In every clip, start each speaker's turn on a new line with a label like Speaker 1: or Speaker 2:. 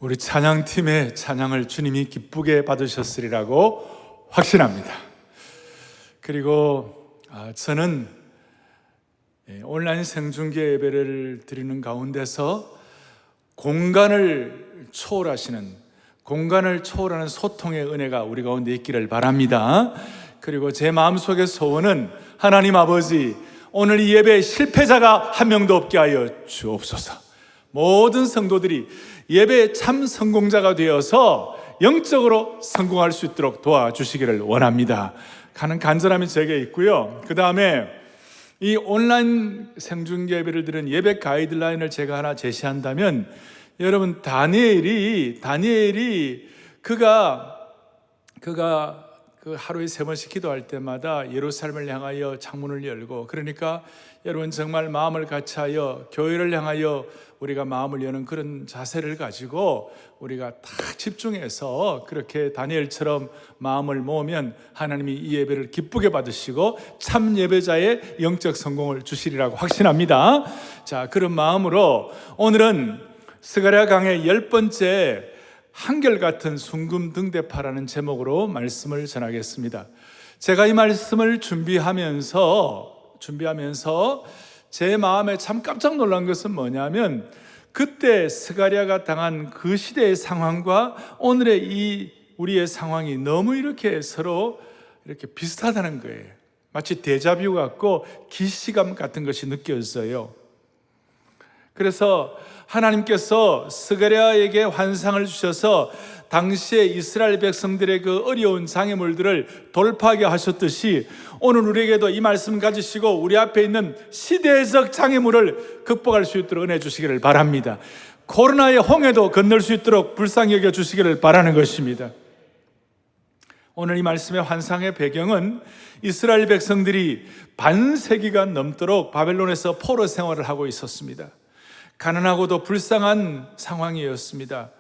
Speaker 1: 우리 찬양팀의 찬양을 주님이 기쁘게 받으셨으리라고 확신합니다. 그리고 저는 온라인 생중계 예배를 드리는 가운데서 공간을 초월하는 소통의 은혜가 우리 가운데 있기를 바랍니다. 그리고 제 마음속의 소원은 하나님 아버지, 오늘 이 예배에 실패자가 한 명도 없게 하여 주옵소서. 모든 성도들이 예배의 참 성공자가 되어서 영적으로 성공할 수 있도록 도와주시기를 원합니다. 하는 간절함이 제게 있고요. 그 다음에 이 온라인 생중계 예배를 드리는 예배 가이드라인을 제가 하나 제시한다면, 여러분, 다니엘이 그가 그 하루에 3번씩 기도할 때마다 예루살렘을 향하여 창문을 열고, 그러니까 여러분 정말 마음을 같이하여 교회를 향하여 우리가 마음을 여는 그런 자세를 가지고 우리가 딱 집중해서 그렇게 다니엘처럼 마음을 모으면 하나님이 이 예배를 기쁘게 받으시고 참 예배자의 영적 성공을 주시리라고 확신합니다. 자, 그런 마음으로 오늘은 스가랴 강의 10번째 한결같은 순금등대파라는 제목으로 말씀을 전하겠습니다. 제가 이 말씀을 준비하면서 제 마음에 참 깜짝 놀란 것은 뭐냐면, 그때 스가랴가 당한 그 시대의 상황과 오늘의 이 우리의 상황이 너무 이렇게 서로 이렇게 비슷하다는 거예요. 마치 데자뷰 같고 기시감 같은 것이 느껴졌어요. 그래서 하나님께서 스가랴에게 환상을 주셔서 당시에 이스라엘 백성들의 그 어려운 장애물들을 돌파하게 하셨듯이, 오늘 우리에게도 이 말씀 가지시고 우리 앞에 있는 시대적 장애물을 극복할 수 있도록 은혜 주시기를 바랍니다. 코로나의 홍해도 건널 수 있도록 불쌍히 여겨 주시기를 바라는 것입니다. 오늘 이 말씀의 환상의 배경은 이스라엘 백성들이 반세기가 넘도록 바벨론에서 포로 생활을 하고 있었습니다. 가난하고도 불쌍한 상황이었습니다.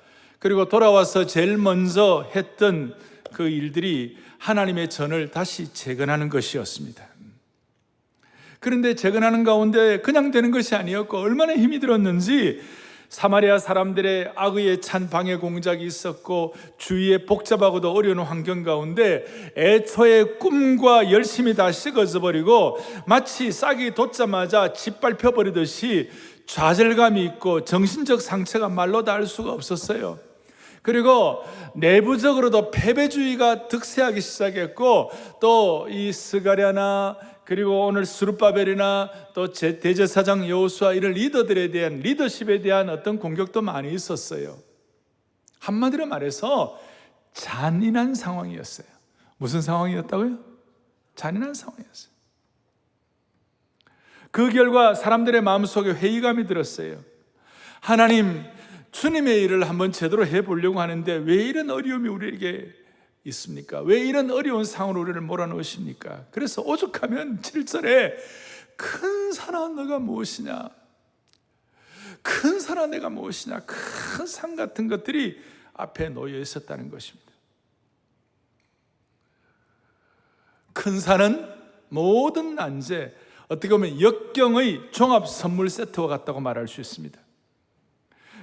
Speaker 1: 그리고 돌아와서 제일 먼저 했던 그 일들이 하나님의 전을 다시 재건하는 것이었습니다. 그런데 재건하는 가운데 그냥 되는 것이 아니었고, 얼마나 힘이 들었는지, 사마리아 사람들의 악의에 찬 방해 공작이 있었고, 주위에 복잡하고도 어려운 환경 가운데 애초에 꿈과 열심이 다 식어져 버리고 마치 싹이 돋자마자 짓밟혀 버리듯이 좌절감이 있고 정신적 상처가 말로 다 할 수가 없었어요. 그리고 내부적으로도 패배주의가 득세하기 시작했고, 또 이 스가랴나 그리고 오늘 스룹바벨이나 또 대제사장 여호수아 이런 리더들에 대한 리더십에 대한 어떤 공격도 많이 있었어요. 한마디로 말해서 잔인한 상황이었어요. 무슨 상황이었다고요? 잔인한 상황이었어요. 그 결과 사람들의 마음속에 회의감이 들었어요. 하나님, 주님의 일을 한번 제대로 해보려고 하는데 왜 이런 어려움이 우리에게 있습니까? 왜 이런 어려운 상황으로 우리를 몰아넣으십니까? 그래서 오죽하면 7절에 큰 산아 너가 무엇이냐, 큰 산아 내가 무엇이냐, 큰 산 같은 것들이 앞에 놓여 있었다는 것입니다. 큰 산은 모든 난제, 어떻게 보면 역경의 종합 선물 세트와 같다고 말할 수 있습니다.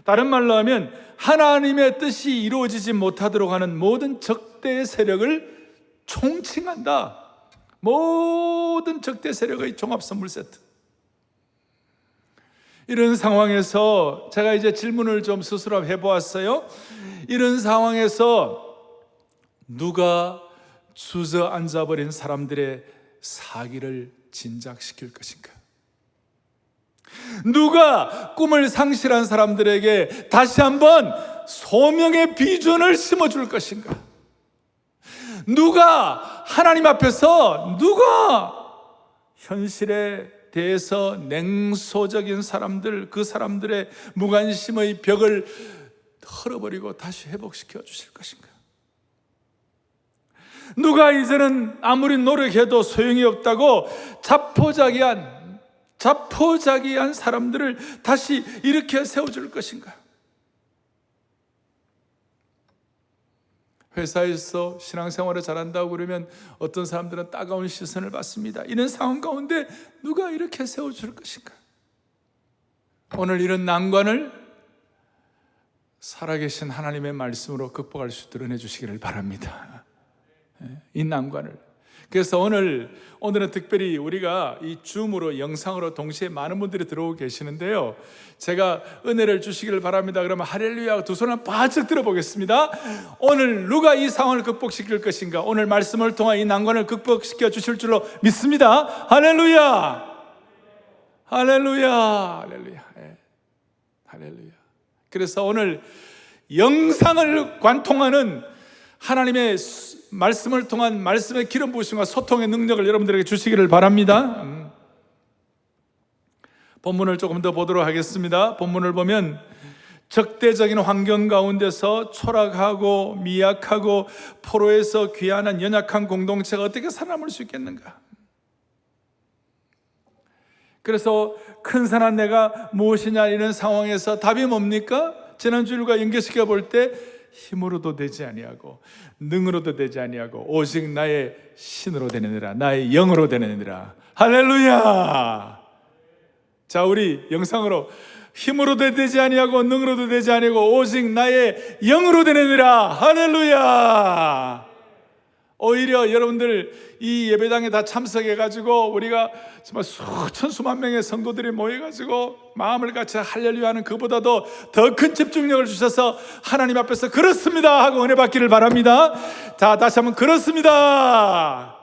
Speaker 1: 다른 말로 하면 하나님의 뜻이 이루어지지 못하도록 하는 모든 적대의 세력을 총칭한다. 모든 적대 세력의 종합 선물 세트. 이런 상황에서 제가 이제 질문을 좀 스스로 해보았어요. 이런 상황에서 누가 주저앉아버린 사람들의 사기를 진작시킬 것인가? 누가 꿈을 상실한 사람들에게 다시 한번 소명의 비전을 심어줄 것인가? 누가 하나님 앞에서, 누가 현실에 대해서 냉소적인 사람들, 그 사람들의 무관심의 벽을 털어버리고 다시 회복시켜 주실 것인가? 누가 이제는 아무리 노력해도 소용이 없다고 자포자기한 사람들을 다시 일으켜 세워줄 것인가? 회사에서 신앙생활을 잘한다고 그러면 어떤 사람들은 따가운 시선을 받습니다. 이런 상황 가운데 누가 이렇게 세워줄 것인가? 오늘 이런 난관을 살아계신 하나님의 말씀으로 극복할 수 있도록 해주시기를 바랍니다. 이 난관을. 그래서 오늘은 특별히 우리가 이 줌으로 영상으로 동시에 많은 분들이 들어오고 계시는데요, 제가 은혜를 주시기를 바랍니다. 그러면 할렐루야 두 손을 바짝 들어보겠습니다. 오늘 누가 이 상황을 극복시킬 것인가? 오늘 말씀을 통해 이 난관을 극복시켜 주실 줄로 믿습니다. 할렐루야, 할렐루야, 할렐루야, 할렐루야. 그래서 오늘 영상을 관통하는 하나님의 말씀을 통한 말씀의 기름 부으심과 소통의 능력을 여러분들에게 주시기를 바랍니다. 본문을 조금 더 보도록 하겠습니다. 본문을 보면 적대적인 환경 가운데서 초락하고 미약하고 포로에서 귀환한 연약한 공동체가 어떻게 살아남을 수 있겠는가? 그래서 큰 산한 내가 무엇이냐 이런 상황에서 답이 뭡니까? 지난주일과 연결시켜 볼 때 힘으로도 되지 아니하고 능으로도 되지 아니하고 오직 나의 신으로 되느니라, 나의 영으로 되느니라. 할렐루야. 자, 우리 영상으로 힘으로도 되지 아니하고 능으로도 되지 아니하고 오직 나의 영으로 되느니라. 할렐루야. 오히려 여러분들 이 예배당에 다 참석해가지고 우리가 정말 수만 명의 성도들이 모여가지고 마음을 같이 할렐루야 하는 그보다도 더 큰 집중력을 주셔서 하나님 앞에서 그렇습니다 하고 은혜 받기를 바랍니다. 자, 다시 한번 그렇습니다.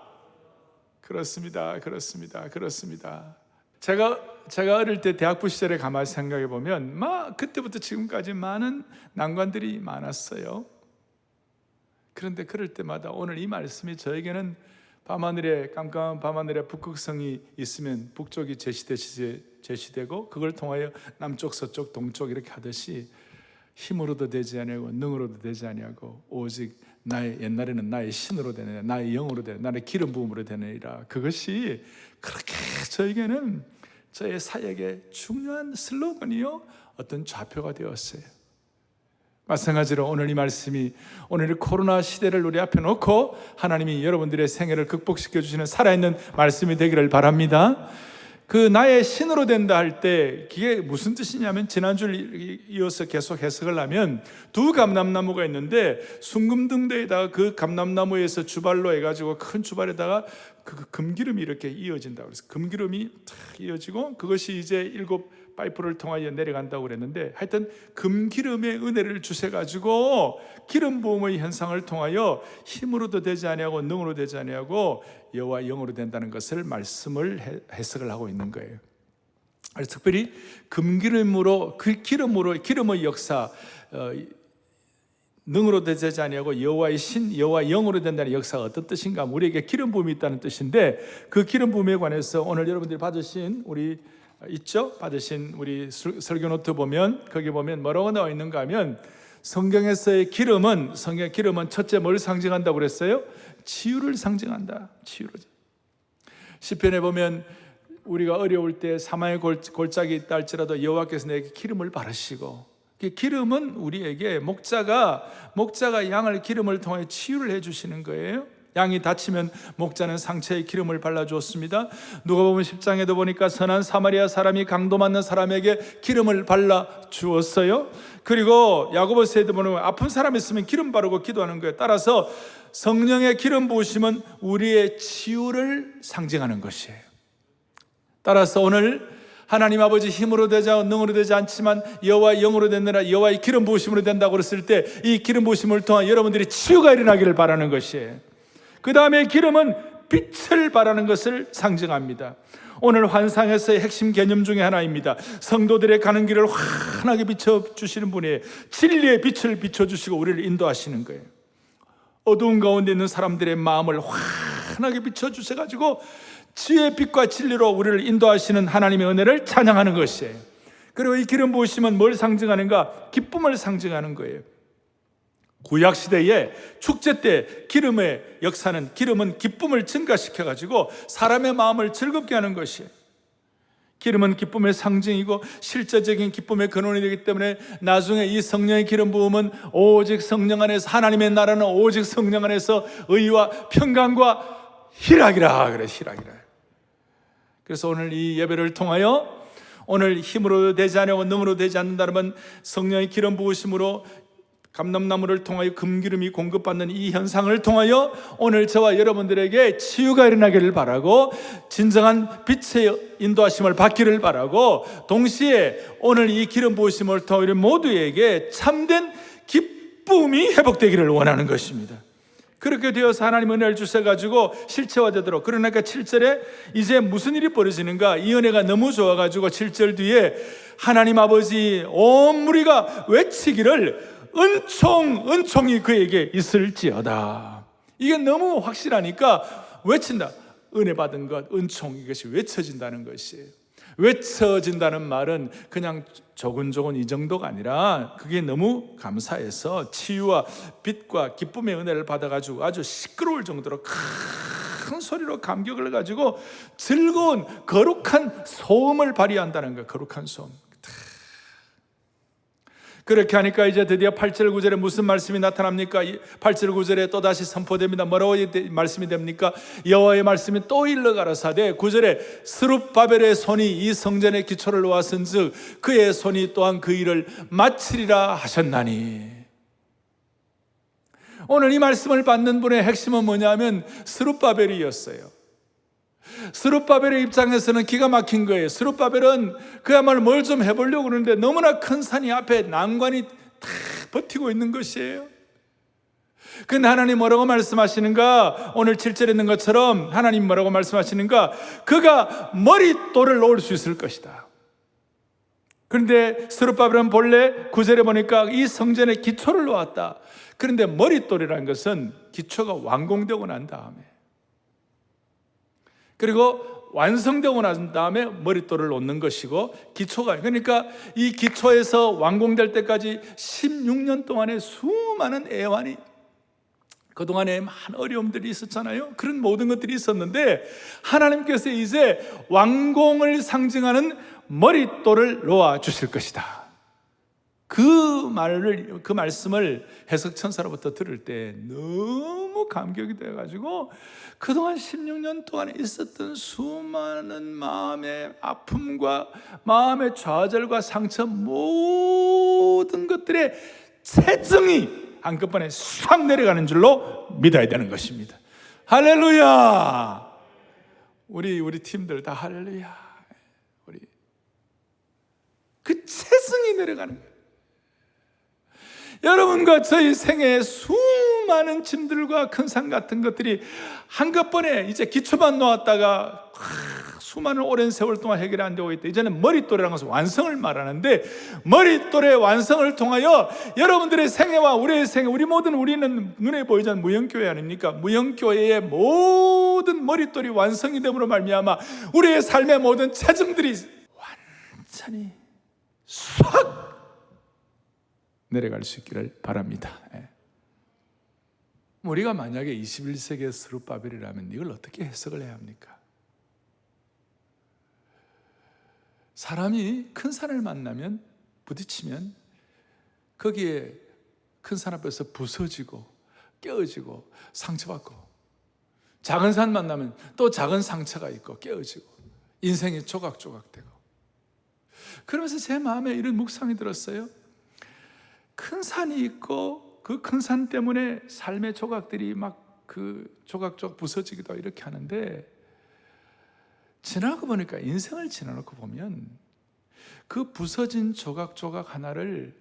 Speaker 1: 그렇습니다. 그렇습니다. 그렇습니다. 제가 어릴 때 대학부 시절에 가만히 생각해 보면 그때부터 지금까지 많은 난관들이 많았어요. 그런데 그럴 때마다 오늘 이 말씀이 저에게는 밤하늘에, 깜깜한 밤하늘에 북극성이 있으면 북쪽이 제시되고 그걸 통하여 남쪽, 서쪽, 동쪽 이렇게 하듯이 힘으로도 되지 아니하고 능으로도 되지 아니하고 오직 옛날에는 나의 신으로 되느니라, 나의 영으로 되느니라, 나의 기름 부음으로 되느니라. 그것이 그렇게 저에게는 저의 사역의 중요한 슬로건이요, 어떤 좌표가 되었어요. 마찬가지로 오늘 이 말씀이 오늘 코로나 시대를 우리 앞에 놓고 하나님이 여러분들의 생애를 극복시켜 주시는 살아있는 말씀이 되기를 바랍니다. 그 나의 신으로 된다 할 때 그게 무슨 뜻이냐면, 지난주를 이어서 계속 해석을 하면 두 감람나무가 있는데 순금등대에다가 그 감람나무에서 주발로 해가지고 큰 주발에다가 그 금기름이 이렇게 이어진다. 그래서 금기름이 탁 이어지고 그것이 이제 7 파이프를 통하여 내려간다고 그랬는데, 하여튼 금기름의 은혜를 주셔가지고 기름 부음의 현상을 통하여 힘으로도 되지 아니하고 능으로 되지 아니하고 여호와 영으로 된다는 것을 말씀을 해석을 하고 있는 거예요. 그래서 특별히 금기름으로, 그 기름의 역사, 능으로 되지 아니하고 여호와의 신, 여호와 영으로 된다는 역사가 어떤 뜻인가? 우리에게 기름 부음이 있다는 뜻인데, 그 기름 부음에 관해서 오늘 여러분들이 받으신 받으신 우리 설교 노트 보면, 거기 보면 뭐라고 나와 있는가 하면, 성경의 기름은 첫째 뭘 상징한다고 그랬어요? 치유를 상징한다. 치유를. 시편에 보면 우리가 어려울 때 사망의 골짜기 있다 할지라도 여호와께서 내게 기름을 바르시고, 기름은 우리에게 목자가 양을 기름을 통해 치유를 해주시는 거예요. 양이 다치면 목자는 상처에 기름을 발라주었습니다. 누가복음 10장에도 보니까 선한 사마리아 사람이 강도 맞는 사람에게 기름을 발라주었어요. 그리고 야고보서에도 보면 아픈 사람이 있으면 기름 바르고 기도하는 거예요. 따라서 성령의 기름 부으심은 우리의 치유를 상징하는 것이에요. 따라서 오늘 하나님 아버지 힘으로 되지 않고 능으로 되지 않지만 여호와의 영으로 되느라 여호와의 기름 부으심으로 된다고 그랬을 때, 이 기름 부으심을 통해 여러분들이 치유가 일어나기를 바라는 것이에요. 그 다음에 기름은 빛을 발하는 것을 상징합니다. 오늘 환상에서의 핵심 개념 중에 하나입니다. 성도들의 가는 길을 환하게 비춰주시는 분이에요. 진리의 빛을 비춰주시고 우리를 인도하시는 거예요. 어두운 가운데 있는 사람들의 마음을 환하게 비춰주셔가지고 지혜의 빛과 진리로 우리를 인도하시는 하나님의 은혜를 찬양하는 것이에요. 그리고 이 기름 부으심은 뭘 상징하는가? 기쁨을 상징하는 거예요. 구약시대에 축제 때 기름의 역사는, 기름은 기쁨을 증가시켜가지고 사람의 마음을 즐겁게 하는 것이에요. 기름은 기쁨의 상징이고 실제적인 기쁨의 근원이 되기 때문에 나중에 이 성령의 기름 부음은 오직 성령 안에서, 하나님의 나라는 오직 성령 안에서 의와 평강과 희락이라 그래. 희락이라. 그래서 오늘 이 예배를 통하여 오늘 힘으로 되지 않고 능으로 되지 않는다면 성령의 기름 부으심으로 감람나무를 통하여 금기름이 공급받는 이 현상을 통하여 오늘 저와 여러분들에게 치유가 일어나기를 바라고 진정한 빛의 인도하심을 받기를 바라고 동시에 오늘 이 기름 부으심을 통하여 우리 모두에게 참된 기쁨이 회복되기를 원하는 것입니다. 그렇게 되어서 하나님 은혜를 주셔가지고 실체화되도록. 그러니까 7절에 이제 무슨 일이 벌어지는가, 이 은혜가 너무 좋아가지고 7절 뒤에 하나님 아버지 온 무리가 외치기를 은총이 그에게 있을지어다. 이게 너무 확실하니까 외친다. 은혜 받은 것, 은총, 이것이 외쳐진다는 것이에요. 외쳐진다는 말은 그냥 조근조근 이 정도가 아니라 그게 너무 감사해서 치유와 빛과 기쁨의 은혜를 받아가지고 아주 시끄러울 정도로 큰 소리로 감격을 가지고 즐거운 거룩한 소음을 발휘한다는 거예요. 거룩한 소음. 그렇게 하니까 이제 드디어 8절 9절에 무슨 말씀이 나타납니까? 8절 9절에 또다시 선포됩니다. 뭐라고 말씀이 됩니까? 여호와의 말씀이 또 일러 가라사대 9절에 스룹바벨의 손이 이 성전의 기초를 놓았은즉 그의 손이 또한 그 일을 마치리라 하셨나니. 오늘 이 말씀을 받는 분의 핵심은 뭐냐면 스룹바벨이었어요. 스룹바벨의 입장에서는 기가 막힌 거예요. 스룹바벨은 그야말로 뭘 좀 해보려고 그러는데 너무나 큰 산이 앞에 난관이 다 버티고 있는 것이에요. 근데 하나님 뭐라고 말씀하시는가? 오늘 7절에 있는 것처럼 하나님 뭐라고 말씀하시는가? 그가 머릿돌을 놓을 수 있을 것이다. 그런데 스룹바벨은 본래 9절에 보니까 이 성전의 기초를 놓았다. 그런데 머릿돌이라는 것은 기초가 완공되고 난 다음에, 그리고 완성되고 난 다음에 머릿돌을 놓는 것이고, 기초가, 그러니까 이 기초에서 완공될 때까지 16년 동안의 수많은 애환이, 그동안에 많은 어려움들이 있었잖아요. 그런 모든 것들이 있었는데 하나님께서 이제 완공을 상징하는 머릿돌을 놓아 주실 것이다. 그 말씀을 해석천사로부터 들을 때 너무 감격이 되어가지고 그동안 16년 동안에 있었던 수많은 마음의 아픔과 마음의 좌절과 상처, 모든 것들의 체증이 한꺼번에 싹 내려가는 줄로 믿어야 되는 것입니다. 할렐루야! 우리 팀들 다 할렐루야! 우리 그 체증이 내려가는 거예요. 여러분과 저희 생애에 수많은 짐들과 큰 산 같은 것들이 한꺼번에 이제 기초만 놓았다가 수많은 오랜 세월 동안 해결이 안 되고 있다. 이제는 머릿돌이라는 것은 완성을 말하는데, 머릿돌의 완성을 통하여 여러분들의 생애와 우리의 생애, 우리는 눈에 보이지 않는 무형교회 아닙니까? 무형교회의 모든 머릿돌이 완성이 됨으로 말미암아 우리의 삶의 모든 체증들이 완전히 싹 내려갈 수 있기를 바랍니다. 우리가 만약에 21세기의 스룹바벨이라면 이걸 어떻게 해석을 해야 합니까? 사람이 큰 산을 만나면, 부딪히면 거기에 큰 산 앞에서 부서지고 깨어지고 상처받고, 작은 산 만나면 또 작은 상처가 있고 깨어지고 인생이 조각조각 되고. 그러면서 제 마음에 이런 묵상이 들었어요. 큰 산이 있고 그 큰 산 때문에 삶의 조각들이 막 그 조각조각 부서지기도 하고 이렇게 하는데, 지나고 보니까, 인생을 지나놓고 보면 그 부서진 조각조각 하나를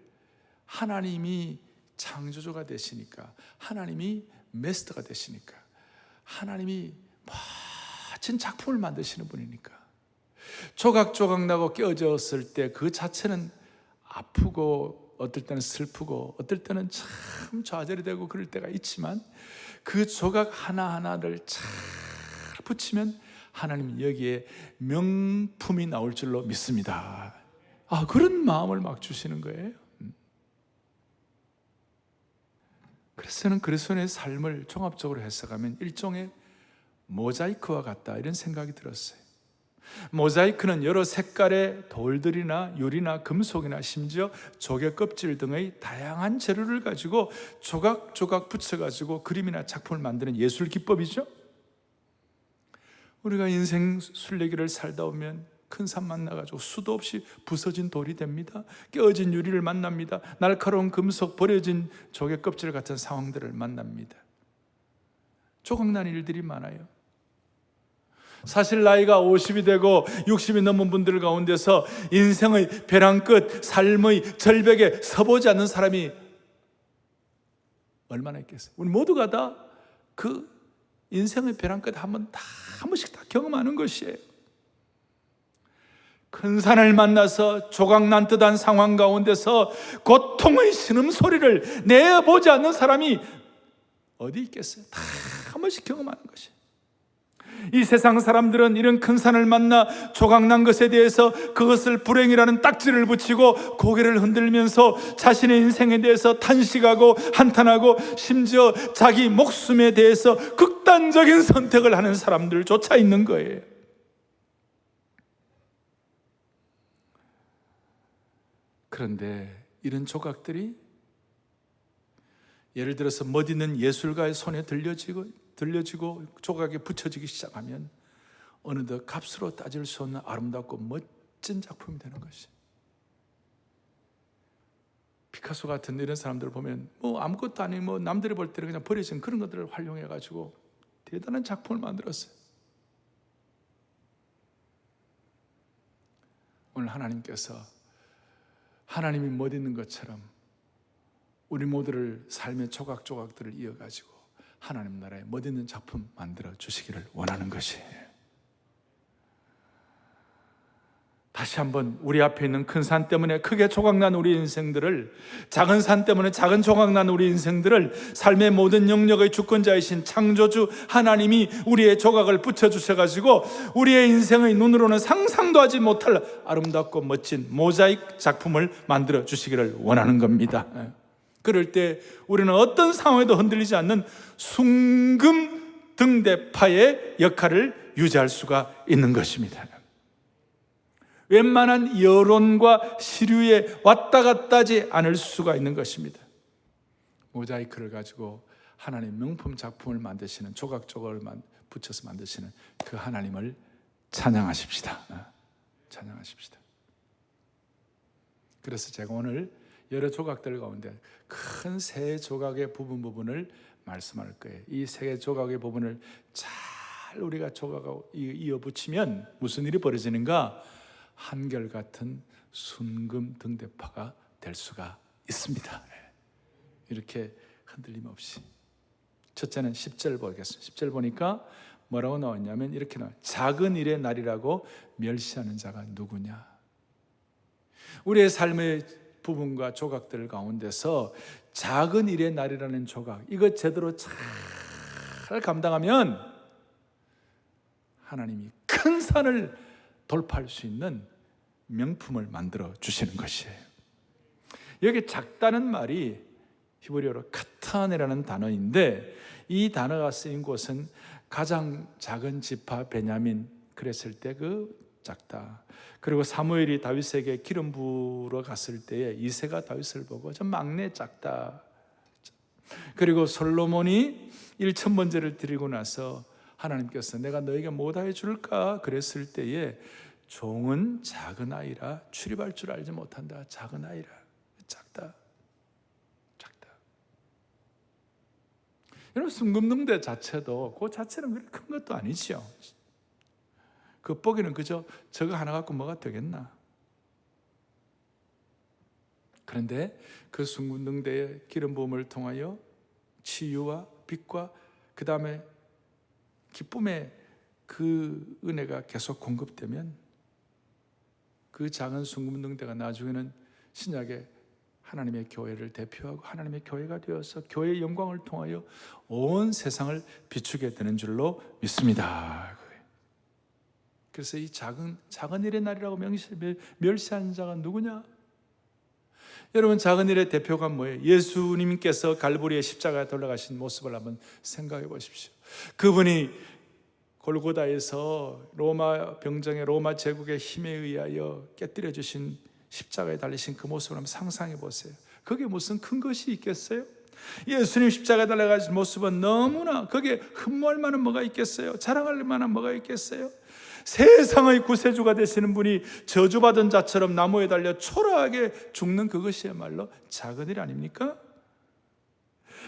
Speaker 1: 하나님이 창조주가 되시니까, 하나님이 메스터가 되시니까, 하나님이 멋진 작품을 만드시는 분이니까, 조각조각 나고 깨어졌을 때 그 자체는 아프고 어떨 때는 슬프고 어떨 때는 참 좌절이 되고 그럴 때가 있지만, 그 조각 하나하나를 잘 붙이면 하나님이 여기에 명품이 나올 줄로 믿습니다. 그런 마음을 막 주시는 거예요. 그래서 저는 그리스도인의 삶을 종합적으로 해석하면 일종의 모자이크와 같다, 이런 생각이 들었어요. 모자이크는 여러 색깔의 돌들이나 유리나 금속이나 심지어 조개 껍질 등의 다양한 재료를 가지고 조각조각 붙여가지고 그림이나 작품을 만드는 예술 기법이죠. 우리가 인생 순례기를 살다 보면 큰 산 만나가지고 수도 없이 부서진 돌이 됩니다. 깨어진 유리를 만납니다. 날카로운 금속, 버려진 조개 껍질 같은 상황들을 만납니다. 조각난 일들이 많아요. 사실 나이가 50이 되고 60이 넘은 분들 가운데서 인생의 벼랑 끝, 삶의 절벽에 서보지 않는 사람이 얼마나 있겠어요? 우리 모두가 다 그 인생의 벼랑 끝 한 번씩 다 경험하는 것이에요. 큰 산을 만나서 조각난 듯한 상황 가운데서 고통의 신음소리를 내보지 않는 사람이 어디 있겠어요? 다 한 번씩 경험하는 것이. 이 세상 사람들은 이런 큰 산을 만나 조각난 것에 대해서 그것을 불행이라는 딱지를 붙이고 고개를 흔들면서 자신의 인생에 대해서 탄식하고 한탄하고 심지어 자기 목숨에 대해서 극단적인 선택을 하는 사람들조차 있는 거예요. 그런데 이런 조각들이 예를 들어서 멋있는 예술가의 손에 들려지고 조각에 붙여지기 시작하면 어느덧 값으로 따질 수 없는 아름답고 멋진 작품이 되는 것이. 피카소 같은 이런 사람들을 보면 아무것도 아닌 남들이 볼 때는 그냥 버려진 그런 것들을 활용해가지고 대단한 작품을 만들었어요. 오늘 하나님께서 하나님이 멋있는 것처럼 우리 모두를 삶의 조각조각들을 이어가지고 하나님 나라에 멋있는 작품 만들어 주시기를 원하는 것이에요. 다시 한번 우리 앞에 있는 큰 산 때문에 크게 조각난 우리 인생들을, 작은 산 때문에 작은 조각난 우리 인생들을 삶의 모든 영역의 주권자이신 창조주 하나님이 우리의 조각을 붙여주셔가지고 우리의 인생의 눈으로는 상상도 하지 못할 아름답고 멋진 모자이크 작품을 만들어 주시기를 원하는 겁니다. 그럴 때 우리는 어떤 상황에도 흔들리지 않는 순금등대파의 역할을 유지할 수가 있는 것입니다. 웬만한 여론과 시류에 왔다 갔다 하지 않을 수가 있는 것입니다. 모자이크를 가지고 하나님 명품 작품을 만드시는, 조각조각을 붙여서 만드시는 그 하나님을 찬양하십시다. 찬양하십시다. 그래서 제가 오늘 여러 조각들 가운데 큰 세 조각의 부분을 말씀할 거예요. 이 세 조각의 부분을 잘 우리가 조각하고 이어붙이면 무슨 일이 벌어지는가? 한결같은 순금 등대파가 될 수가 있습니다. 이렇게 흔들림 없이. 첫째는 10절 보겠습니다. 10절 보니까 뭐라고 나왔냐면 이렇게 나와요. 작은 일의 날이라고 멸시하는 자가 누구냐? 우리의 삶의 부분과 조각들 가운데서 작은 일의 날이라는 조각, 이거 제대로 잘 감당하면 하나님이 큰 산을 돌파할 수 있는 명품을 만들어 주시는 것이에요. 여기 작다는 말이 히브리어로 카타네라는 단어인데, 이 단어가 쓰인 곳은 가장 작은 지파 베냐민, 그랬을 때 그 작다. 그리고 사무엘이 다윗에게 기름 부으러 갔을 때에 이새가 다윗을 보고 저 막내 작다. 그리고 솔로몬이 1000번제를 드리고 나서 하나님께서 내가 너에게 뭐다 해줄까? 그랬을 때에 종은 작은 아이라 출입할 줄 알지 못한다. 작은 아이라. 작다. 작다. 여러분, 순금등대 자체도 그 자체는 그렇게 큰 것도 아니죠. 겉보기는 그저 저거 하나 갖고 뭐가 되겠나. 그런데 그 순금등대의 기름 부음을 통하여 치유와 빛과 그 다음에 기쁨의 그 은혜가 계속 공급되면 그 작은 순금등대가 나중에는 신약의 하나님의 교회를 대표하고 하나님의 교회가 되어서 교회의 영광을 통하여 온 세상을 비추게 되는 줄로 믿습니다. 그래서 이 작은 일의 날이라고 멸시하는 자가 누구냐? 여러분, 작은 일의 대표가 뭐예요? 예수님께서 갈보리의 십자가에 돌아가신 모습을 한번 생각해 보십시오. 그분이 골고다에서 로마 병정의 로마 제국의 힘에 의하여 깨뜨려 주신 십자가에 달리신 그 모습을 한번 상상해 보세요. 그게 무슨 큰 것이 있겠어요? 예수님 십자가에 달려가신 모습은 너무나 거기에 흠모할 만한 뭐가 있겠어요? 자랑할 만한 뭐가 있겠어요? 세상의 구세주가 되시는 분이 저주받은 자처럼 나무에 달려 초라하게 죽는 그것이야말로 작은 일 아닙니까?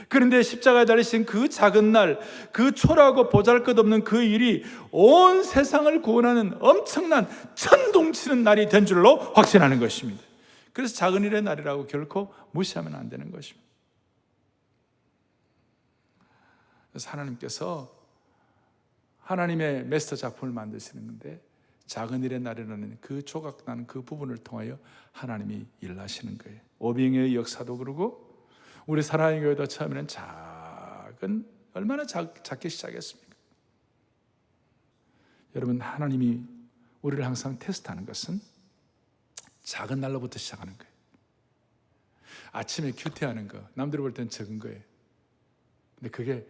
Speaker 1: 그런데 십자가에 달리신 그 작은 날, 그 초라하고 보잘것없는 그 일이 온 세상을 구원하는 엄청난 천둥치는 날이 된 줄로 확신하는 것입니다. 그래서 작은 일의 날이라고 결코 무시하면 안 되는 것입니다. 그래서 하나님께서 하나님의 메스터 작품을 만드시는 건데, 작은 일의 날이라는 그 조각나는 그 부분을 통하여 하나님이 일하시는 거예요. 오병이의 역사도 그러고, 우리 사랑의 교회도 처음에는 얼마나 작게 시작했습니까? 여러분, 하나님이 우리를 항상 테스트하는 것은 작은 날로부터 시작하는 거예요. 아침에 큐티하는 거, 남들이 볼 땐 적은 거예요. 근데 그게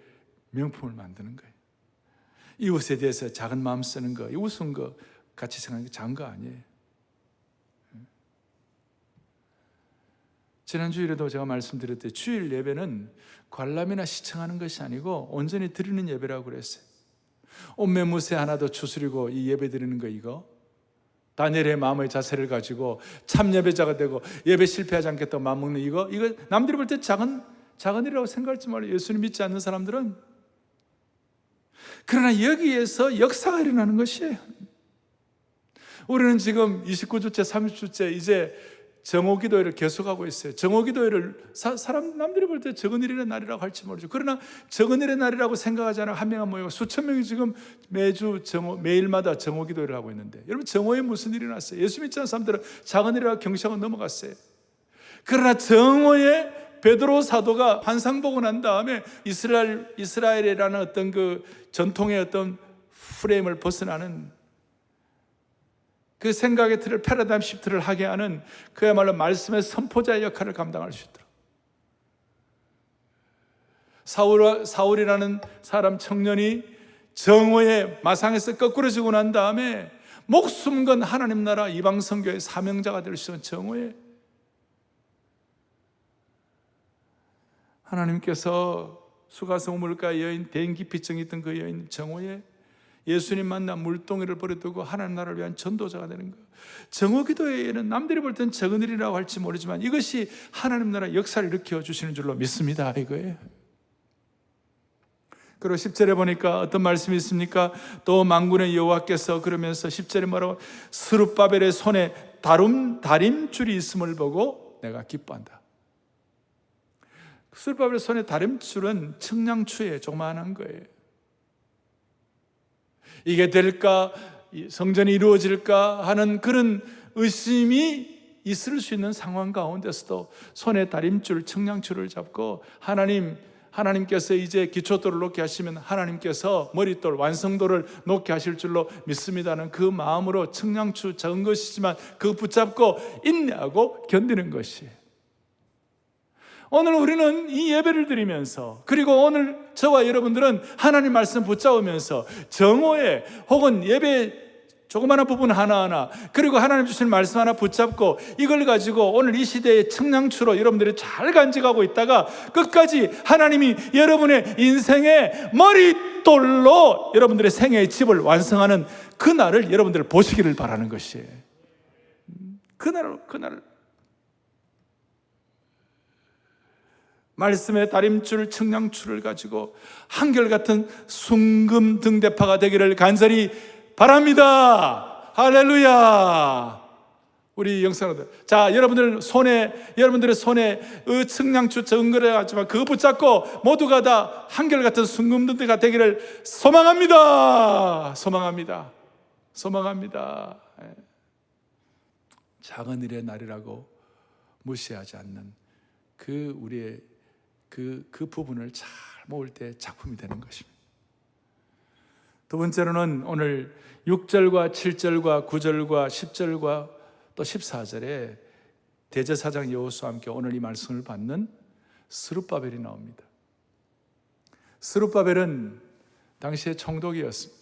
Speaker 1: 명품을 만드는 거예요. 이웃에 대해서 작은 마음 쓰는 거, 이웃은 거 같이 생각하는 게 작은 거 아니에요. 지난주일에도 제가 말씀드렸듯이 주일 예배는 관람이나 시청하는 것이 아니고 온전히 드리는 예배라고 그랬어요. 옷매무새 하나도 추스리고 이 예배 드리는 거, 이거 다니엘의 마음의 자세를 가지고 참 예배자가 되고 예배 실패하지 않겠다고 마음먹는 이거 남들이 볼 때 작은 일이라고 생각할지 말아요. 예수님 믿지 않는 사람들은. 그러나 여기에서 역사가 일어나는 것이에요. 우리는 지금 29주째 30주째 이제 정오기도회를 계속하고 있어요. 정오기도회를 남들이 볼 때 적은 일의 날이라고 할지 모르죠. 그러나 적은 일의 날이라고 생각하지 않아 한 명 한 모이고 수천 명이 지금 매일마다 정오기도회를 하고 있는데, 여러분, 정오에 무슨 일이 났어요? 예수 믿지 않는 사람들은 작은 일이라고 경시하고 넘어갔어요. 그러나 정오에 베드로 사도가 환상 보고 난 다음에 이스라엘이라는 어떤 그 전통의 어떤 프레임을 벗어나는 그 생각의 틀을, 패러다임 시프트를 하게 하는 그야말로 말씀의 선포자의 역할을 감당할 수 있도록, 사울이라는 사람 청년이 정오의 마상에서 거꾸로 지고 난 다음에 목숨 건 하나님 나라 이방 선교의 사명자가 될 수 있는 정오에 하나님께서 수가성 우물가 여인, 대인기피증이 있던 그 여인 정오에 예수님 만나 물동이를 버려두고 하나님 나라를 위한 전도자가 되는 거예요. 정오기도회에는 남들이 볼 땐 적은 일이라고 할지 모르지만 이것이 하나님 나라 역사를 일으켜 주시는 줄로 믿습니다, 이거예요. 그리고 10절에 보니까 어떤 말씀이 있습니까? 또 만군의 여호와께서 그러면서 10절에 뭐라고? 스룹바벨의 손에 다림줄이 있음을 보고 내가 기뻐한다. 스룹바벨의 손에 다림줄은 측량추에 조그마한 거예요. 이게 될까? 성전이 이루어질까? 하는 그런 의심이 있을 수 있는 상황 가운데서도 손에 다림줄, 측량줄을 잡고 하나님께서 이제 기초돌을 놓게 하시면 하나님께서 머릿돌, 완성도를 놓게 하실 줄로 믿습니다는 그 마음으로 측량추 적은 것이지만 그거 붙잡고 인내하고 견디는 것이에요. 오늘 우리는 이 예배를 드리면서, 그리고 오늘 저와 여러분들은 하나님 말씀 붙잡으면서 정오에 혹은 예배 조그마한 부분 하나하나, 그리고 하나님 주시는 말씀 하나 붙잡고 이걸 가지고 오늘 이 시대의 측량추로 여러분들이 잘 간직하고 있다가 끝까지 하나님이 여러분의 인생의 머릿돌로 여러분들의 생애의 집을 완성하는 그날을 여러분들 보시기를 바라는 것이에요. 그날을 말씀의 다림줄, 측량줄을 가지고 한결같은 순금 등대파가 되기를 간절히 바랍니다. 할렐루야. 우리 영상들, 자, 여러분들의 손에 측량추 적은 거를 하지만 그거 붙잡고 모두가 다 한결같은 순금 등대가 되기를 소망합니다. 작은 일의 날이라고 무시하지 않는 우리의 그 부분을 잘 모을 때 작품이 되는 것입니다. 두 번째로는 오늘 6절과 7절과 9절과 10절과 또 14절에 대제사장 여호수아와 함께 오늘 이 말씀을 받는 스룹바벨이 나옵니다. 스룹바벨은 당시의 총독이었습니다.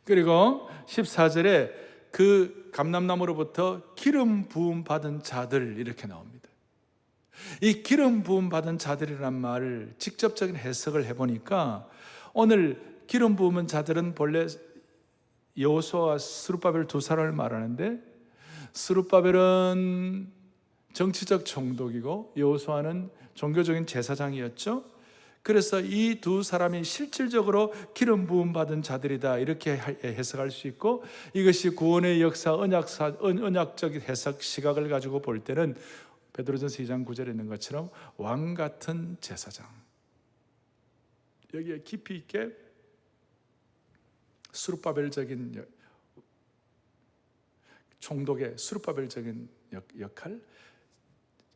Speaker 1: 그리고 14절에 그 감람나무로부터 기름 부음 받은 자들 이렇게 나옵니다. 이 기름 부음 받은 자들이란 말을 직접적인 해석을 해보니까 오늘 기름 부음은 자들은 본래 여호수아와 스룹바벨 두 사람을 말하는데, 스룹바벨은 정치적 총독이고 여호수아는 종교적인 제사장이었죠. 그래서 이 두 사람이 실질적으로 기름 부음 받은 자들이다, 이렇게 해석할 수 있고, 이것이 구원의 역사, 언약적 해석 시각을 가지고 볼 때는 베드로전서 2장 9절에 있는 것처럼 왕 같은 제사장, 여기에 깊이 있게 스룹바벨적인 총독의 스룹바벨적인 역할,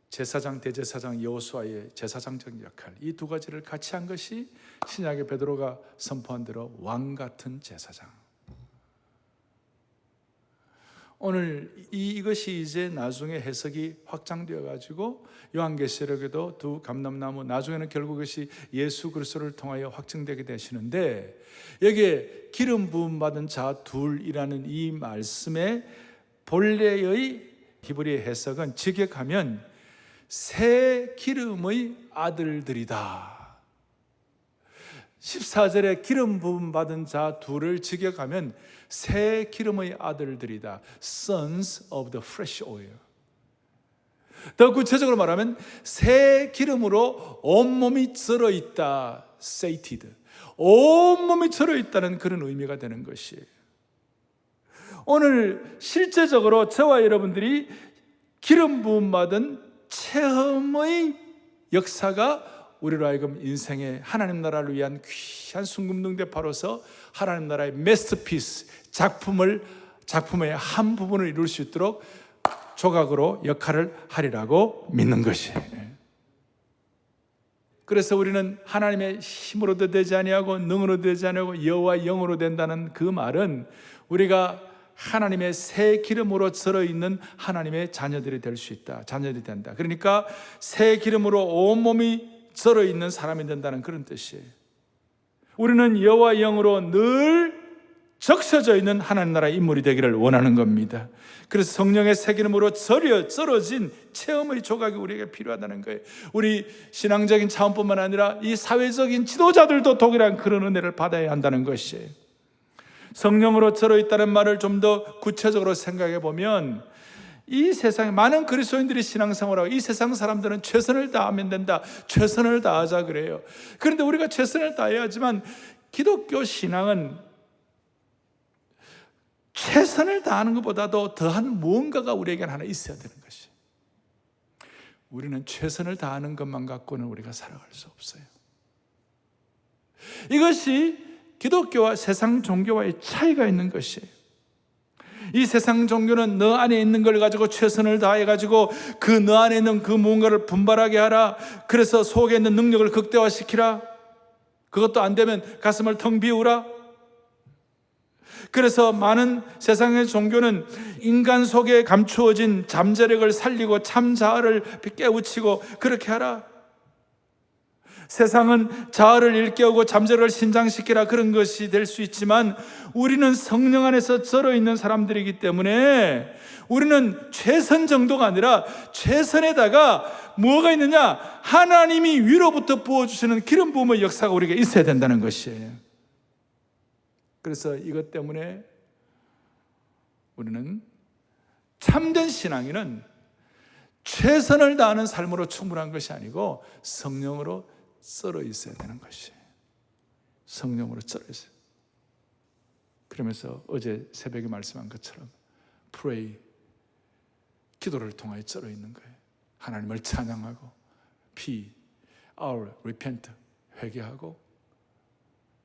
Speaker 1: 제사장, 대제사장 여호수아의 제사장적 역할, 이 두 가지를 같이 한 것이 신약의 베드로가 선포한 대로 왕 같은 제사장. 오늘 이것이 이제 나중에 해석이 확장되어 가지고 요한계시록에도 두 감람나무, 나중에는 결국 이것이 예수 그리스도를 통하여 확증되게 되시는데, 여기에 기름 부음 받은 자 둘이라는 이 말씀의 본래의 히브리 해석은 직역하면 새 기름의 아들들이다. 14절에 기름 부음 받은 자 둘을 직역하면 새 기름의 아들들이다. Sons of the fresh oil. 더 구체적으로 말하면 새 기름으로 온몸이 쩔어 있다. Sated. 온몸이 쩔어 있다는 그런 의미가 되는 것이에요. 오늘 실제적으로 저와 여러분들이 기름 부음 받은 체험의 역사가 우리로 하여금 인생의 하나님 나라를 위한 귀한 순금능대파로서 하나님 나라의 메스터피스, 작품의 한 부분을 이룰 수 있도록 조각으로 역할을 하리라고 믿는 것이에요. 그래서 우리는 하나님의 힘으로도 되지 아니하고 능으로도 되지 아니하고 여호와 영으로 된다는 그 말은 우리가 하나님의 새 기름으로 쩔어있는 하나님의 자녀들이 될 수 있다, 자녀들이 된다. 그러니까 새 기름으로 온몸이 쩔어있는 사람이 된다는 그런 뜻이에요. 우리는 여호와 영으로 늘 적셔져 있는 하나님 나라의 인물이 되기를 원하는 겁니다. 그래서 성령의 새 기름으로 쩔어진 체험의 조각이 우리에게 필요하다는 거예요. 우리 신앙적인 차원뿐만 아니라 이 사회적인 지도자들도 동일한 그런 은혜를 받아야 한다는 것이에요. 성령으로 쩔어있다는 말을 좀 더 구체적으로 생각해 보면, 이 세상에 많은 그리스도인들이 신앙생활하고 이 세상 사람들은 최선을 다하면 된다, 최선을 다하자 그래요. 그런데 우리가 최선을 다해야 하지만 기독교 신앙은 최선을 다하는 것보다도 더한 무언가가 우리에게는 하나 있어야 되는 것이, 우리는 최선을 다하는 것만 갖고는 우리가 살아갈 수 없어요. 이것이 기독교와 세상 종교와의 차이가 있는 것이에요. 이 세상 종교는 너 안에 있는 걸 가지고 최선을 다해가지고 그 너 안에 있는 그 무언가를 분발하게 하라, 그래서 속에 있는 능력을 극대화시키라, 그것도 안 되면 가슴을 텅 비우라. 그래서 많은 세상의 종교는 인간 속에 감추어진 잠재력을 살리고 참 자아를 깨우치고 그렇게 하라. 세상은 자아를 일깨우고 잠재력을 신장시키라, 그런 것이 될 수 있지만 우리는 성령 안에서 쩔어있는 사람들이기 때문에 우리는 최선 정도가 아니라 최선에다가 뭐가 있느냐, 하나님이 위로부터 부어주시는 기름 부음의 역사가 우리에게 있어야 된다는 것이에요. 그래서 이것 때문에 우리는 참된 신앙인은 최선을 다하는 삶으로 충분한 것이 아니고 성령으로 쩔어 있어야 되는 것이에요. 성령으로 쩔어 있어요. 그러면서 어제 새벽에 말씀한 것처럼 pray, 기도를 통하여 쩔어 있는 거예요. 하나님을 찬양하고, P, our, repent, 회개하고,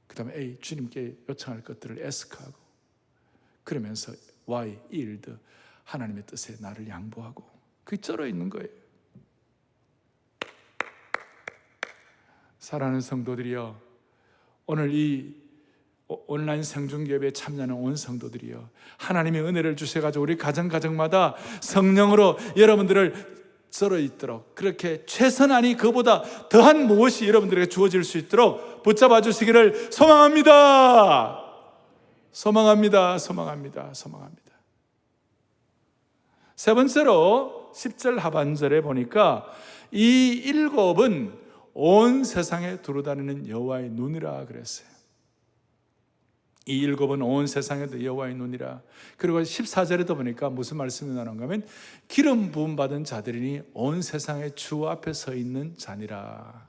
Speaker 1: 그 다음에 A, 주님께 요청할 것들을 ask하고, 그러면서 Y, yield, 하나님의 뜻에 나를 양보하고, 그게 쩔어 있는 거예요. 사랑하는 성도들이여, 오늘 이 온라인 생중계배에 참여하는 온 성도들이여, 하나님의 은혜를 주셔가지고 우리 가정마다 성령으로 여러분들을 쩔어 있도록, 그렇게 최선 아니 그보다 더한 무엇이 여러분들에게 주어질 수 있도록 붙잡아 주시기를 소망합니다. 소망합니다. 소망합니다. 소망합니다. 세 번째로 10절 하반절에 보니까 이 일곱은 온 세상에 두루다니는 여호와의 눈이라 그랬어요. 이 일곱은 온 세상에도 여호와의 눈이라. 그리고 14절에도 보니까 무슨 말씀이 나오는가 하면 기름 부음 받은 자들이니 온 세상의 주 앞에 서 있는 자니라.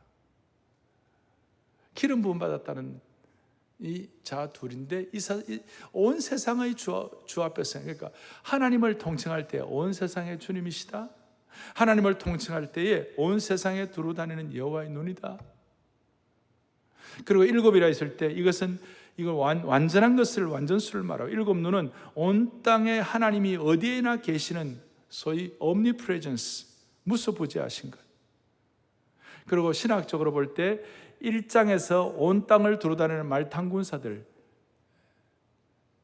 Speaker 1: 기름 부음 받았다는 이 자 둘인데 온 세상의 주 앞에서, 그러니까 하나님을 통칭할 때 온 세상의 주님이시다. 하나님을 통칭할 때에 온 세상에 두루 다니는 여호와의 눈이다. 그리고 일곱이라 했을 때 이것은 이걸 완전한 것을, 완전수를 말하고, 일곱 눈은 온 땅에 하나님이 어디에나 계시는 소위 omnipresence, 무소부지하신 것. 그리고 신학적으로 볼 때 1장에서 온 땅을 두루다니는 말탄군사들,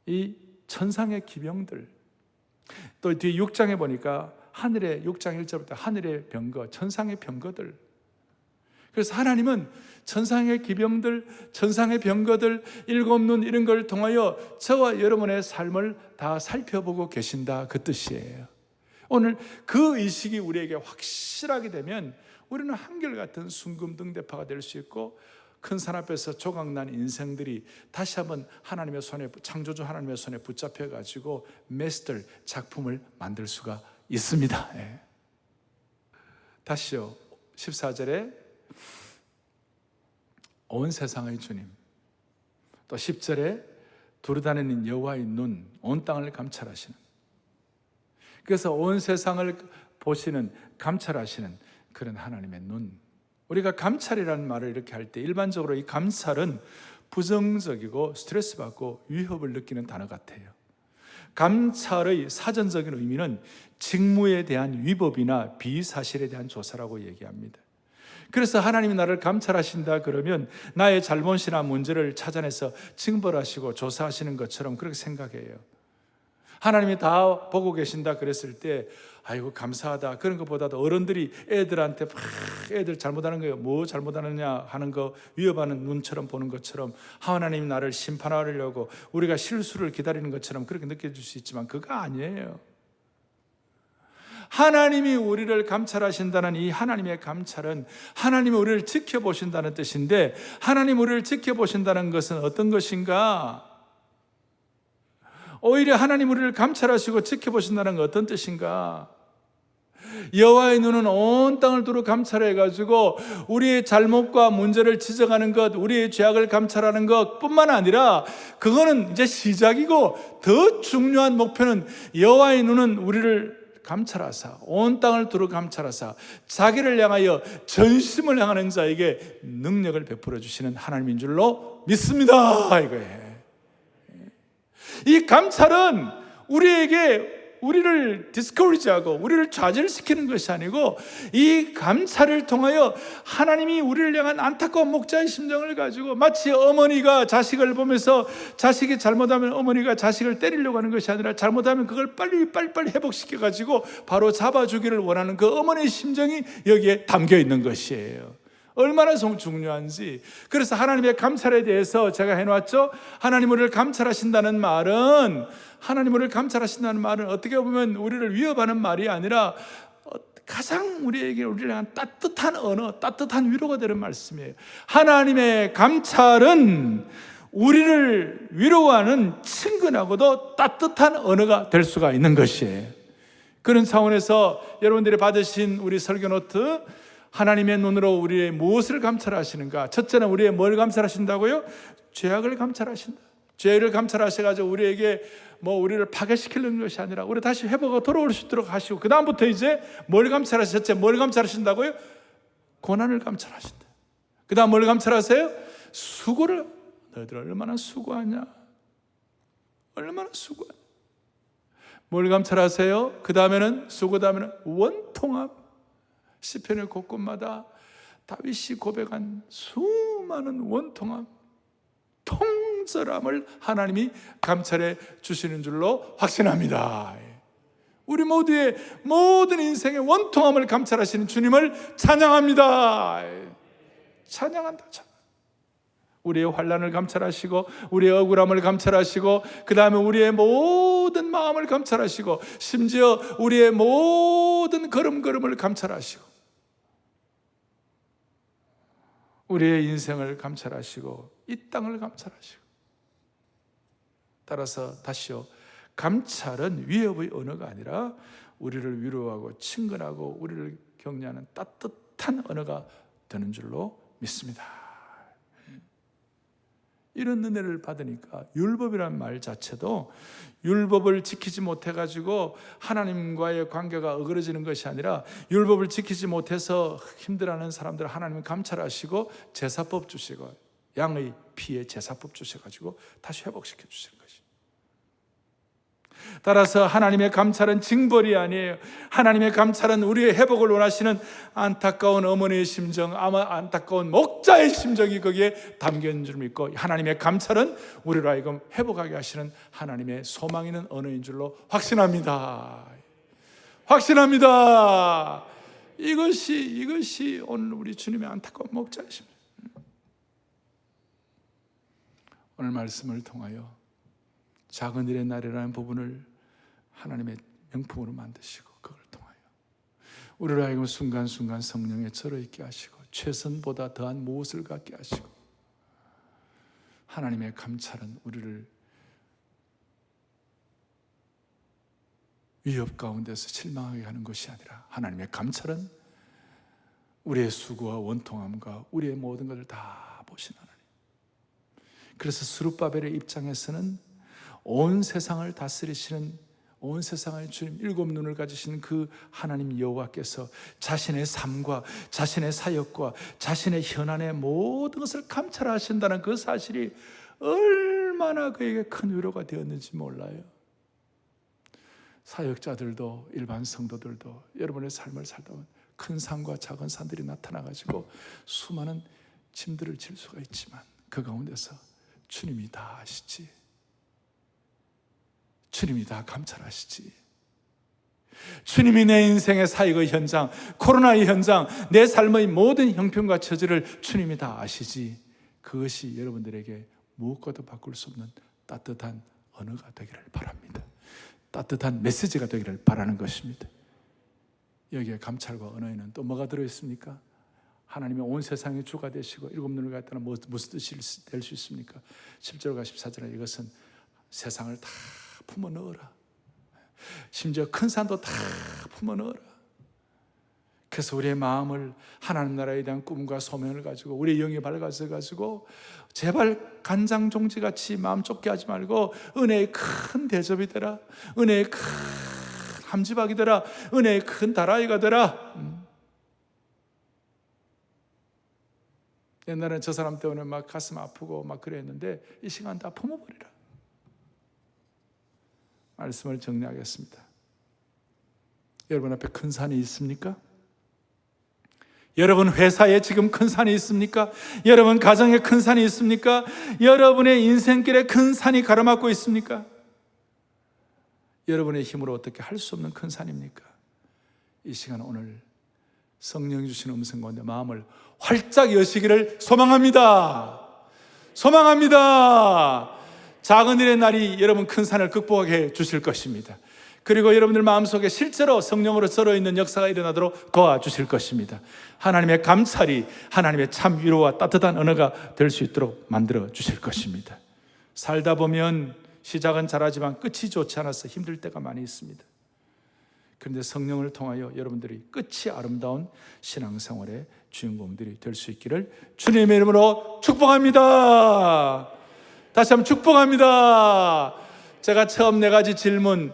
Speaker 1: 이 천상의 기병들, 또 뒤에 6장에 보니까 하늘의, 6장 1절부터 하늘의 병거, 천상의 병거들. 그래서 하나님은 천상의 기병들, 천상의 병거들, 일곱 눈 이런 걸 통하여 저와 여러분의 삶을 다 살펴보고 계신다, 그 뜻이에요. 오늘 그 의식이 우리에게 확실하게 되면 우리는 한결같은 순금등대파가 될 수 있고, 큰 산 앞에서 조각난 인생들이 다시 한번 하나님의 손에, 창조주 하나님의 손에 붙잡혀가지고 마스터 작품을 만들 수가 있습니다. 예. 다시요, 14절에 온 세상의 주님, 또 10절에 두루다니는 여호와의 눈, 온 땅을 감찰하시는. 그래서 온 세상을 보시는, 감찰하시는 그런 하나님의 눈. 우리가 감찰이라는 말을 이렇게 할 때 일반적으로 이 감찰은 부정적이고 스트레스 받고 위협을 느끼는 단어 같아요. 감찰의 사전적인 의미는 직무에 대한 위법이나 비사실에 대한 조사라고 얘기합니다. 그래서 하나님이 나를 감찰하신다 그러면 나의 잘못이나 문제를 찾아내서 징벌하시고 조사하시는 것처럼 그렇게 생각해요. 하나님이 다 보고 계신다 그랬을 때 아이고 감사하다, 그런 것보다도 어른들이 애들한테 막 애들 잘못하는 거예요, 뭐 잘못하느냐 하는 거 위협하는 눈처럼 보는 것처럼 하나님이 나를 심판하려고 우리가 실수를 기다리는 것처럼 그렇게 느껴질 수 있지만 그거 아니에요. 하나님이 우리를 감찰하신다는 이 하나님의 감찰은 하나님이 우리를 지켜보신다는 뜻인데, 하나님 우리를 지켜보신다는 것은 어떤 것인가? 오히려 하나님 우리를 감찰하시고 지켜보신다는 건 어떤 뜻인가? 여호와의 눈은 온 땅을 두루 감찰해가지고 우리의 잘못과 문제를 지적하는 것, 우리의 죄악을 감찰하는 것 뿐만 아니라 그거는 이제 시작이고, 더 중요한 목표는 여호와의 눈은 우리를 감찰하사, 온 땅을 두루 감찰하사 자기를 향하여 전심을 향하는 자에게 능력을 베풀어 주시는 하나님인 줄로 믿습니다, 이거예요. 이 감찰은 우리를 디스커리지하고 우리를 좌절시키는 것이 아니고, 이 감찰을 통하여 하나님이 우리를 향한 안타까운 목자의 심정을 가지고, 마치 어머니가 자식을 보면서 자식이 잘못하면 어머니가 자식을 때리려고 하는 것이 아니라 잘못하면 그걸 빨리 회복시켜 가지고 바로 잡아주기를 원하는 그 어머니의 심정이 여기에 담겨 있는 것이에요. 얼마나 중요한지. 그래서 하나님의 감찰에 대해서 제가 해놨죠. 하나님 우리를 감찰하신다는 말은, 어떻게 보면 우리를 위협하는 말이 아니라 가장 우리를 향한 따뜻한 언어, 따뜻한 위로가 되는 말씀이에요. 하나님의 감찰은 우리를 위로하는 친근하고도 따뜻한 언어가 될 수가 있는 것이에요. 그런 차원에서 여러분들이 받으신 우리 설교 노트, 하나님의 눈으로 우리의 무엇을 감찰하시는가? 첫째는 우리의 뭘 감찰하신다고요? 죄악을 감찰하신다. 죄를 감찰하셔가지고 우리에게 우리를 파괴시키는 것이 아니라 우리 다시 회복하고 돌아올 수 있도록 하시고, 그 다음부터 이제 뭘 감찰하셨죠? 뭘 감찰하신다고요? 고난을 감찰하신다. 그 다음 뭘 감찰하세요? 수고를. 너희들 얼마나 수고하냐? 얼마나 수고하냐? 뭘 감찰하세요? 그 다음에는 수고, 다음에는 원통함. 시편의 곳곳마다 다윗이 고백한 수많은 원통함, 통절함을 하나님이 감찰해 주시는 줄로 확신합니다. 우리 모두의 모든 인생의 원통함을 감찰하시는 주님을 찬양합니다. 찬양한다. 우리의 환난을 감찰하시고, 우리의 억울함을 감찰하시고, 그 다음에 우리의 모든 마음을 감찰하시고, 심지어 우리의 모든 걸음걸음을 감찰하시고, 우리의 인생을 감찰하시고, 이 땅을 감찰하시고, 따라서 다시요, 감찰은 위협의 언어가 아니라 우리를 위로하고 친근하고 우리를 격려하는 따뜻한 언어가 되는 줄로 믿습니다. 이런 은혜를 받으니까 율법이란 말 자체도 율법을 지키지 못해가지고 하나님과의 관계가 어그러지는 것이 아니라 율법을 지키지 못해서 힘들어하는 사람들을 하나님은 감찰하시고 제사법 주시고 양의 피에 제사법 주셔가지고 다시 회복시켜 주시는 것이. 따라서 하나님의 감찰은 징벌이 아니에요. 하나님의 감찰은 우리의 회복을 원하시는 안타까운 어머니의 심정, 아마 안타까운 목자의 심정이 거기에 담겨 있는 줄 믿고, 하나님의 감찰은 우리로 하여금 회복하게 하시는 하나님의 소망 있는 언어인 줄로 확신합니다. 확신합니다. 이것이 오늘 우리 주님의 안타까운 목자의 심정. 오늘 말씀을 통하여 작은 일의 날이라는 부분을 하나님의 명품으로 만드시고, 그걸 통하여 우리를 하여금 순간순간 성령에 절어있게 하시고 최선보다 더한 무엇을 갖게 하시고, 하나님의 감찰은 우리를 위협 가운데서 실망하게 하는 것이 아니라, 하나님의 감찰은 우리의 수고와 원통함과 우리의 모든 것을 다 보신 하나님. 그래서 스룹바벨의 입장에서는 온 세상을 다스리시는, 온 세상의 주님, 일곱 눈을 가지신 그 하나님 여호와께서 자신의 삶과 자신의 사역과 자신의 현안의 모든 것을 감찰하신다는 그 사실이 얼마나 그에게 큰 위로가 되었는지 몰라요. 사역자들도, 일반 성도들도 여러분의 삶을 살다 보면 큰 산과 작은 산들이 나타나가지고 수많은 짐들을 질 수가 있지만, 그 가운데서 주님이 다 아시지, 주님이 다 감찰하시지. 주님이 내 인생의 사역의 현장, 코로나의 현장, 내 삶의 모든 형편과 처지를 주님이 다 아시지. 그것이 여러분들에게 무엇과도 바꿀 수 없는 따뜻한 언어가 되기를 바랍니다. 따뜻한 메시지가 되기를 바라는 것입니다. 여기에 감찰과 언어에는 또 뭐가 들어있습니까? 하나님이 온 세상의 주가 되시고 일곱 눈을 갖다는 무슨 뜻이 될 수 있습니까? 10절과 14절에 이것은 세상을 다 품어 넣어라. 심지어 큰 산도 다 품어 넣어라. 그래서 우리의 마음을 하나님 나라에 대한 꿈과 소명을 가지고 우리의 영이 밝아져 가지고 제발 간장종지같이 마음 좁게 하지 말고 은혜의 큰 대접이 되라. 은혜의 큰 함지박이 되라. 은혜의 큰 다라이가 되라. 옛날에는 저 사람 때문에 막 가슴 아프고 막 그랬는데 이 시간 다 품어버리라. 말씀을 정리하겠습니다. 여러분 앞에 큰 산이 있습니까? 여러분 회사에 지금 큰 산이 있습니까? 여러분 가정에 큰 산이 있습니까? 여러분의 인생길에 큰 산이 가로막고 있습니까? 여러분의 힘으로 어떻게 할 수 없는 큰 산입니까? 이 시간 오늘 성령이 주신 음성 가운데 마음을 활짝 여시기를 소망합니다. 소망합니다. 작은 일의 날이 여러분 큰 산을 극복하게 해 주실 것입니다. 그리고 여러분들 마음속에 실제로 성령으로 썰어있는 역사가 일어나도록 도와주실 것입니다. 하나님의 감찰이 하나님의 참 위로와 따뜻한 언어가 될 수 있도록 만들어 주실 것입니다. 살다 보면 시작은 잘하지만 끝이 좋지 않아서 힘들 때가 많이 있습니다. 그런데 성령을 통하여 여러분들이 끝이 아름다운 신앙생활의 주인공들이 될 수 있기를 주님의 이름으로 축복합니다. 다시 한번 축복합니다. 제가 처음 네 가지 질문.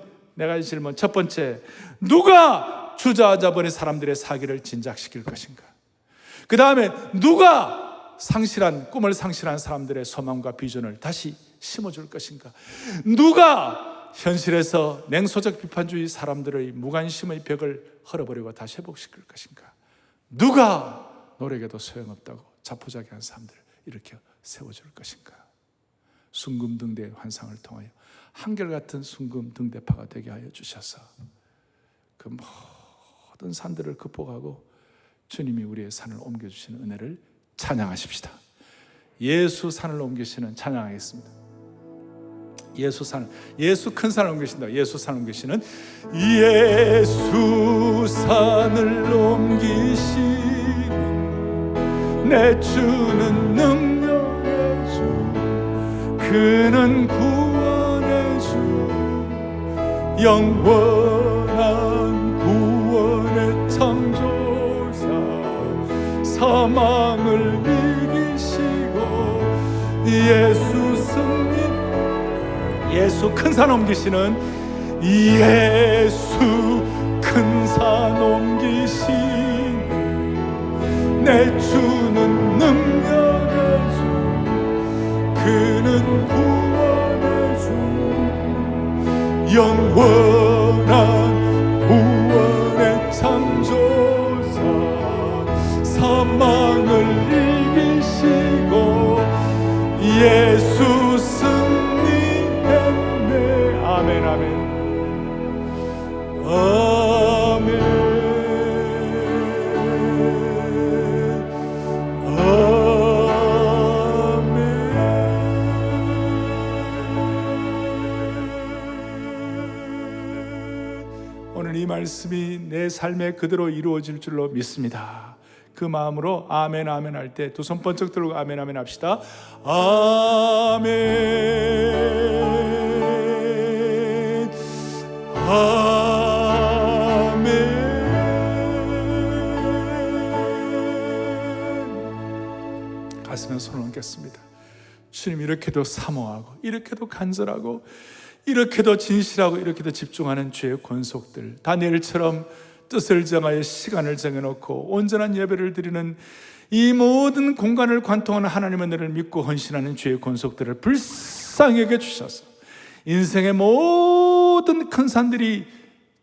Speaker 1: 첫 번째, 누가 주저앉아 버린 사람들의 사기를 진작시킬 것인가? 그 다음에 누가 꿈을 상실한 사람들의 소망과 비전을 다시 심어줄 것인가? 누가 현실에서 냉소적 비판주의 사람들의 무관심의 벽을 헐어버리고 다시 회복시킬 것인가? 누가 노력해도 소용없다고 자포자기한 사람들을 일으켜 세워줄 것인가? 순금등대의 환상을 통하여 한결같은 순금등대파가 되게 하여 주셔서 그 모든 산들을 극복하고 주님이 우리의 산을 옮겨주시는 은혜를 찬양하십시다. 예수 산을 옮기시는 찬양하겠습니다. 예수 큰 산을 옮기신다. 예수 산을 옮기시는 예수 산을 옮기시는 내 주는 능력의 주, 그는 구원의 영원한 구원의 창조사, 사망을 이기시고 예수 승리, 예수 큰 산 옮기시는, 예수 큰 산 옮기신 내 주는 능력의 주, 그는 구원의 주, 영원한 구원의 창조사, 사망을 이기시고 예수 승리했네. 아멘, 아멘, 아멘, 아멘. 오늘 이 말씀이 내 삶에 그대로 이루어질 줄로 믿습니다. 그 마음으로 아멘 아멘 할 때 두 손 번쩍 들고 아멘 아멘 합시다. 아멘, 아멘. 가슴에 손을 얹겠습니다. 주님, 이렇게도 사모하고 이렇게도 간절하고 이렇게도 진실하고 이렇게도 집중하는 주의 권속들, 다니엘처럼 뜻을 정하여 시간을 정해놓고 온전한 예배를 드리는 이 모든 공간을 관통하는 하나님의 은혜를 믿고 헌신하는 주의 권속들을 불쌍히 여겨 주셔서 인생의 모든 큰 산들이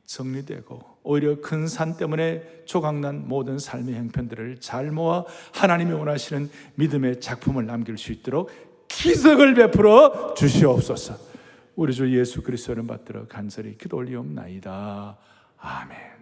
Speaker 1: 정리되고 오히려 큰 산 때문에 조각난 모든 삶의 형편들을 잘 모아 하나님이 원하시는 믿음의 작품을 남길 수 있도록 기적을 베풀어 주시옵소서. 우리 주 예수 그리스도를 받들어 간절히 기도 올리옵나이다. 아멘.